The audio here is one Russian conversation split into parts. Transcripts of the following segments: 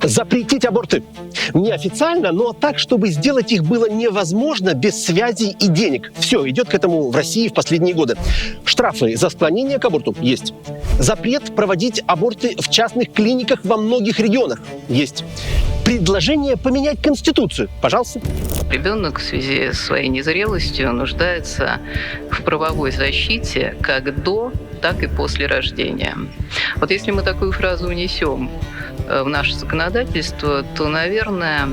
Запретить аборты. Неофициально, но так, чтобы сделать их было невозможно без связей и денег. Все, идет к этому в России в последние годы. Штрафы за склонение к аборту есть. Запрет проводить аборты в частных клиниках во многих регионах есть. Предложение поменять Конституцию. Пожалуйста. Ребенок в связи с своей незрелостью нуждается в правовой защите как до, так и после рождения. Вот если мы такую фразу внесем в наше законодательство, то, наверное,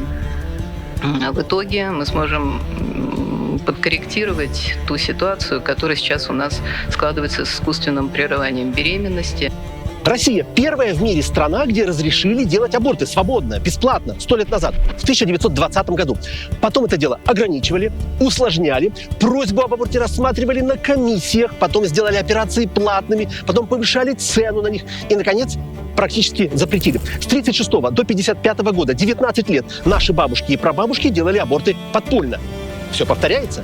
в итоге мы сможем подкорректировать ту ситуацию, которая сейчас у нас складывается с искусственным прерыванием беременности. Россия – первая в мире страна, где разрешили делать аборты свободно, бесплатно, 100 лет назад, в 1920 году. Потом это дело ограничивали, усложняли, просьбу об аборте рассматривали на комиссиях, потом сделали операции платными, потом повышали цену на них и, наконец, практически запретили. С 1936 до 1955 года, 19 лет, наши бабушки и прабабушки делали аборты подпольно. Все повторяется.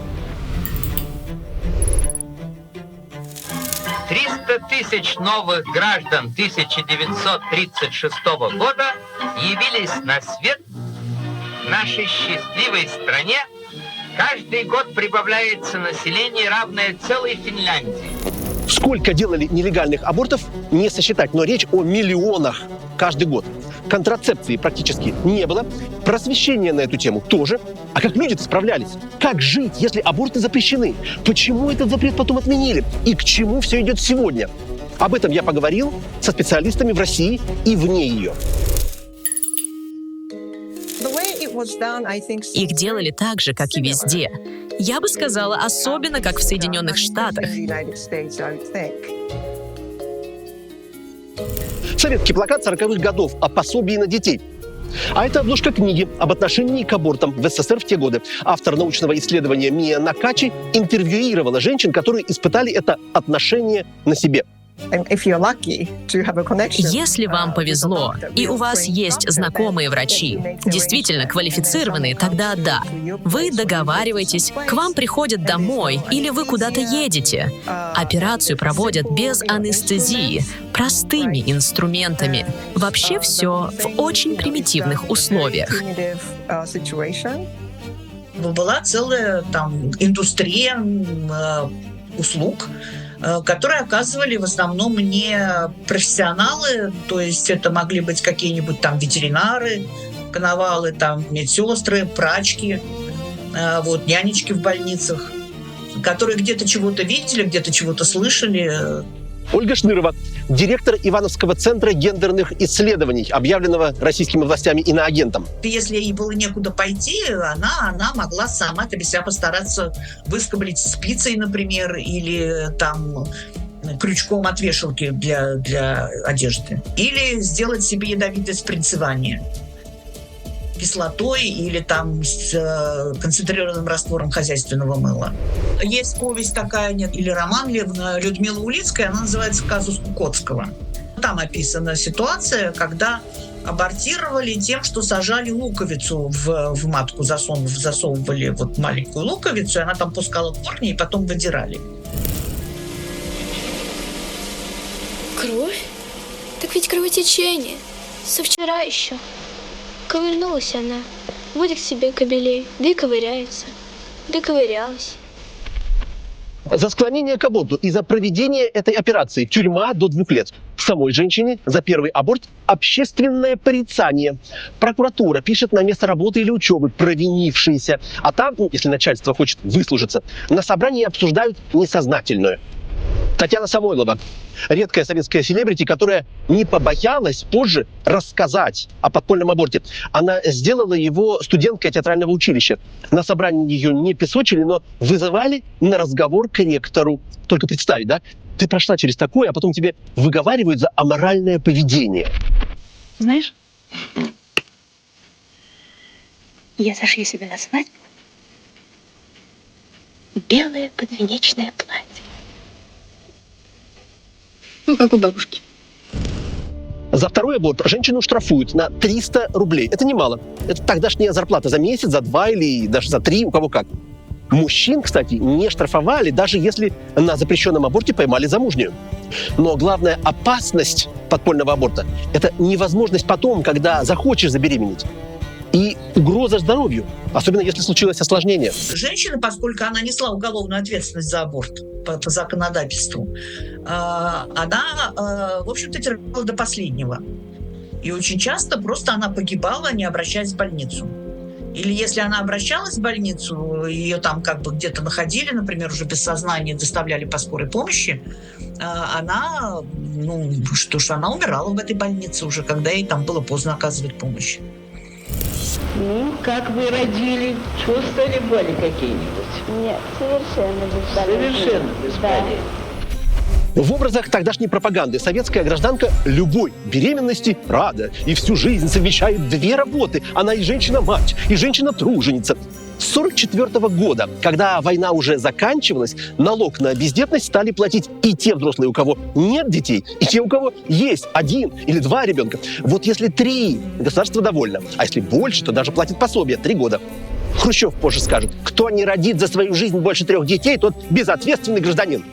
300 тысяч новых граждан 1936 года явились на свет в нашей счастливой стране. Каждый год прибавляется население, равное целой Финляндии. Сколько делали нелегальных абортов, не сосчитать, но речь о миллионах каждый год. Контрацепции практически не было, просвещения на эту тему тоже. А как люди-то справлялись? Как жить, если аборты запрещены? Почему этот запрет потом отменили? И к чему все идет сегодня? Об этом я поговорил со специалистами в России и вне ее. Их делали так же, как и везде. Я бы сказала, особенно как в Соединенных Штатах. Советский плакат 40-х годов о пособии на детей. А это обложка книги об отношении к абортам в СССР в те годы. Автор научного исследования Мия Накачи интервьюировала женщин, которые испытали это отношение на себе. Если вам повезло, и у вас есть знакомые врачи, действительно квалифицированные, тогда да. Вы договариваетесь, к вам приходят домой, или вы куда-то едете. Операцию проводят без анестезии, простыми инструментами. Вообще все в очень примитивных условиях. Была целая индустрия услуг, которые оказывали в основном не профессионалы, то есть это могли быть какие-нибудь ветеринары, коновалы, медсестры, прачки, нянечки в больницах, которые где-то чего-то видели, где-то чего-то слышали. Ольга Шнырова, директор Ивановского центра гендерных исследований, объявленного российскими властями иноагентом. Если ей было некуда пойти, она могла сама себя постараться выскоблить спицей, например, или крючком от вешалки для одежды. Или сделать себе ядовитое спринцевание кислотой или с концентрированным раствором хозяйственного мыла. Есть повесть такая, или роман Людмилы Улицкой, она называется «Казус Кукоцкого». Там описана ситуация, когда абортировали тем, что сажали луковицу в матку, засовывали маленькую луковицу, и она пускала корни, и потом выдирали. Кровь? Так ведь кровотечение. Со вчера еще. Ковырнулась она. Вот к себе кобелей. Да и ковыряется. Да ковырялась. За склонение к аборту и за проведение этой операции тюрьма до 2 лет. Самой женщине за первый аборт общественное порицание. Прокуратура пишет на место работы или учебы провинившиеся. А там, если начальство хочет выслужиться, на собрании обсуждают несознательную. Татьяна Самойлова, редкая советская селебрити, которая не побоялась позже рассказать о подпольном аборте. Она сделала его студенткой театрального училища. На собрании ее не песочили, но вызывали на разговор к ректору. Только представить, да? Ты прошла через такое, а потом тебе выговаривают за аморальное поведение. Знаешь, я зашью себе на свадьбу белое подвенечное платье. Как у бабушки. За второй аборт женщину штрафуют на 300 рублей. Это немало. Это тогдашняя зарплата за месяц, за 2 или даже за 3, у кого как. Мужчин, кстати, не штрафовали, даже если на запрещенном аборте поймали замужнюю. Но главная опасность подпольного аборта – это невозможность потом, когда захочешь забеременеть, и угроза здоровью, особенно если случилось осложнение. Женщина, поскольку она несла уголовную ответственность за аборт по законодательству, она, в общем-то, терпела до последнего. И очень часто просто она погибала, не обращаясь в больницу. Или если она обращалась в больницу, ее там как бы где-то находили, например, уже без сознания, доставляли по скорой помощи, она, она умирала в этой больнице уже, когда ей там было поздно оказывать помощь. Ну, как вы родили? Чувствовали боли какие-нибудь? Нет, совершенно без болезни. Совершенно без болезни. В образах тогдашней пропаганды советская гражданка любой беременности рада и всю жизнь совмещает две работы. Она и женщина-мать, и женщина-труженица. С 1944 года, когда война уже заканчивалась, налог на бездетность стали платить и те взрослые, у кого нет детей, и те, у кого есть 1 или 2 ребенка. Вот если 3, государство довольно. А если больше, то даже платит пособие 3 года. Хрущев позже скажет: кто не родит за свою жизнь больше 3 детей, тот безответственный гражданин.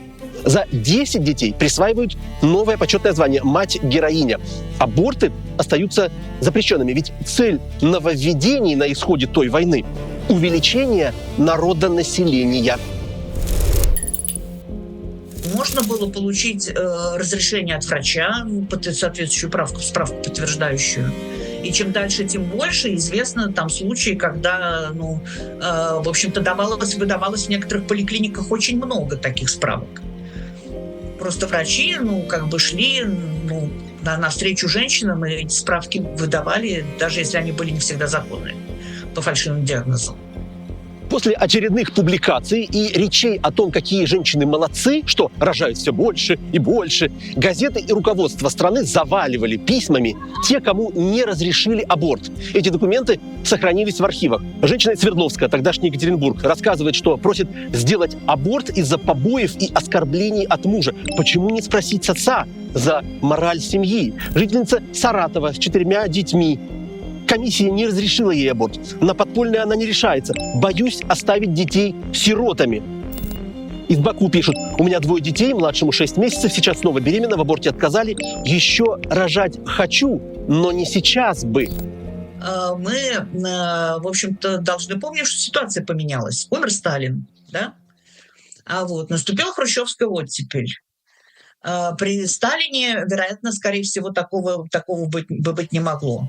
За 10 детей присваивают новое почетное звание «Мать-героиня». Аборты остаются запрещенными, ведь цель нововведений на исходе той войны – увеличение народонаселения. Можно было получить разрешение от врача, соответствующую справку подтверждающую. И чем дальше, тем больше. Известно там случаи, когда, в общем-то, выдавалось в некоторых поликлиниках очень много таких справок. Просто врачи, шли навстречу женщинам, и эти справки выдавали, даже если они были не всегда законные, по фальшивым диагнозам. После очередных публикаций и речей о том, какие женщины молодцы, что рожают все больше и больше, газеты и руководство страны заваливали письмами те, кому не разрешили аборт. Эти документы сохранились в архивах. Женщина из Свердловска, тогдашний Екатеринбург, рассказывает, что просит сделать аборт из-за побоев и оскорблений от мужа. Почему не спросить с отца за мораль семьи? Жительница Саратова с 4 детьми. Комиссия не разрешила ей аборт. На подпольный она не решается. Боюсь оставить детей сиротами. Из Баку пишут: у меня 2 детей, младшему 6 месяцев, сейчас снова беременна, в аборте отказали. Еще рожать хочу, но не сейчас бы. Мы, в общем-то, должны помнить, что ситуация поменялась. Умер Сталин, да? Наступила хрущевская оттепель. При Сталине, вероятно, скорее всего, такого быть не могло.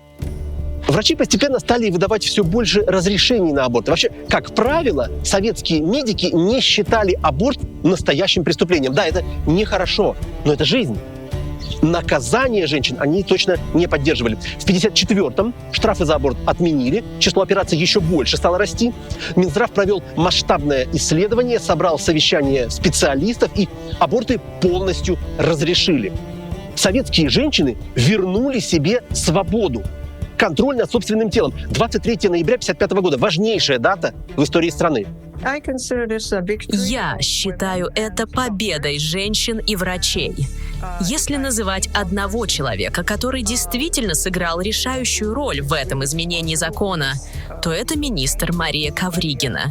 Врачи постепенно стали выдавать все больше разрешений на аборт. Вообще, как правило, советские медики не считали аборт настоящим преступлением. Да, это нехорошо, но это жизнь. Наказание женщин они точно не поддерживали. В 1954-м штрафы за аборт отменили, число операций еще больше стало расти. Минздрав провел масштабное исследование, собрал совещание специалистов, и аборты полностью разрешили. Советские женщины вернули себе свободу. Контроль над собственным телом. 23 ноября 1955 года. Важнейшая дата в истории страны. Я считаю это победой женщин и врачей. Если называть одного человека, который действительно сыграл решающую роль в этом изменении закона, то это министр Мария Ковригина.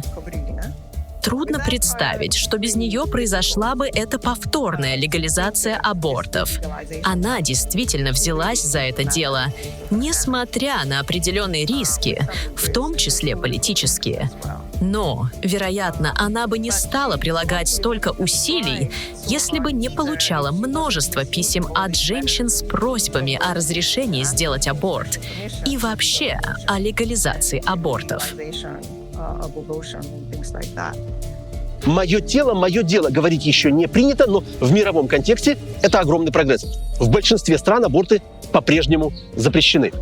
Трудно представить, что без нее произошла бы эта повторная легализация абортов. Она действительно взялась за это дело, несмотря на определенные риски, в том числе политические. Но, вероятно, она бы не стала прилагать столько усилий, если бы не получала множество писем от женщин с просьбами о разрешении сделать аборт и вообще о легализации абортов. «Мое тело, мое дело» говорить еще не принято, но в мировом контексте это огромный прогресс. В большинстве стран аборты по-прежнему запрещены.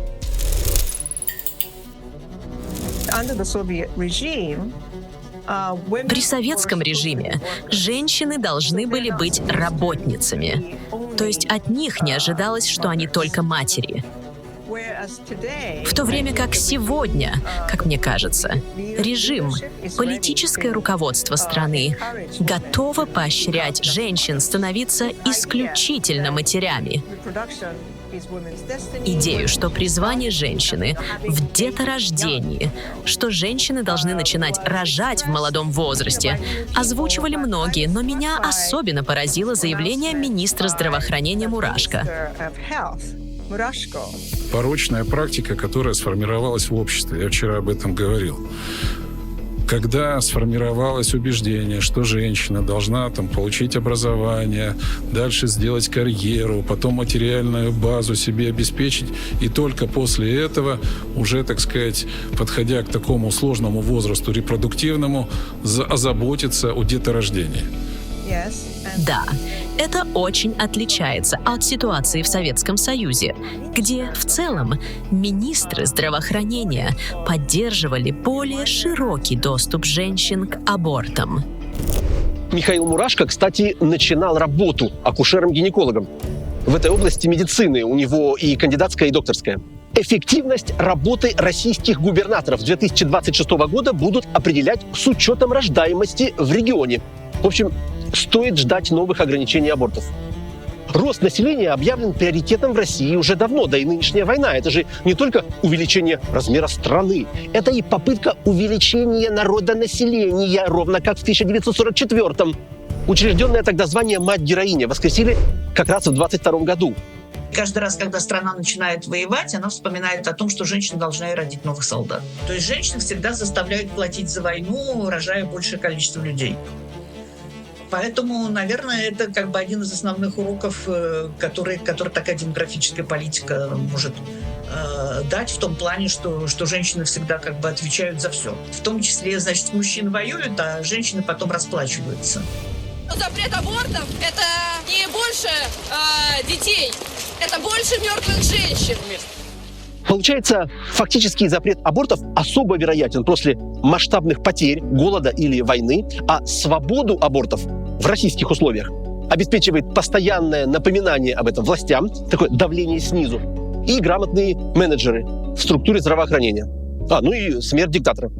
При советском режиме женщины должны были быть работницами, то есть от них не ожидалось, что они только матери. В то время как сегодня, как мне кажется, режим, политическое руководство страны готово поощрять женщин становиться исключительно матерями. Идею, что призвание женщины в деторождении, что женщины должны начинать рожать в молодом возрасте, озвучивали многие, но меня особенно поразило заявление министра здравоохранения Мурашко. Порочная практика, которая сформировалась в обществе. Я вчера об этом говорил. Когда сформировалось убеждение, что женщина должна получить образование, дальше сделать карьеру, потом материальную базу себе обеспечить, и только после этого, уже, так сказать, подходя к такому сложному возрасту репродуктивному, озаботиться о деторождении. Да, это очень отличается от ситуации в Советском Союзе, где в целом министры здравоохранения поддерживали более широкий доступ женщин к абортам. Михаил Мурашко, кстати, начинал работу акушером-гинекологом. В этой области медицины у него и кандидатская, и докторская. Эффективность работы российских губернаторов с 2026 года будут определять с учетом рождаемости в регионе. В общем, стоит ждать новых ограничений абортов. Рост населения объявлен приоритетом в России уже давно, да и нынешняя война. Это же не только увеличение размера страны, это и попытка увеличения народонаселения, ровно как в 1944-м. Учрежденное тогда звание «Мать-героиня» воскресили как раз в 22 году. Каждый раз, когда страна начинает воевать, она вспоминает о том, что женщины должны родить новых солдат. То есть женщин всегда заставляют платить за войну, рожая большее количество людей. Поэтому, наверное, это как бы один из основных уроков, который такая демографическая политика может дать, в том плане, что женщины всегда как бы отвечают за все. В том числе, значит, мужчины воюют, а женщины потом расплачиваются. Запрет абортов – это не больше детей, это больше мертвых женщин. Получается, фактический запрет абортов особо вероятен после масштабных потерь, голода или войны, а свободу абортов в российских условиях обеспечивает постоянное напоминание об этом властям, такое давление снизу, и грамотные менеджеры в структуре здравоохранения. Ну и смерть диктатора.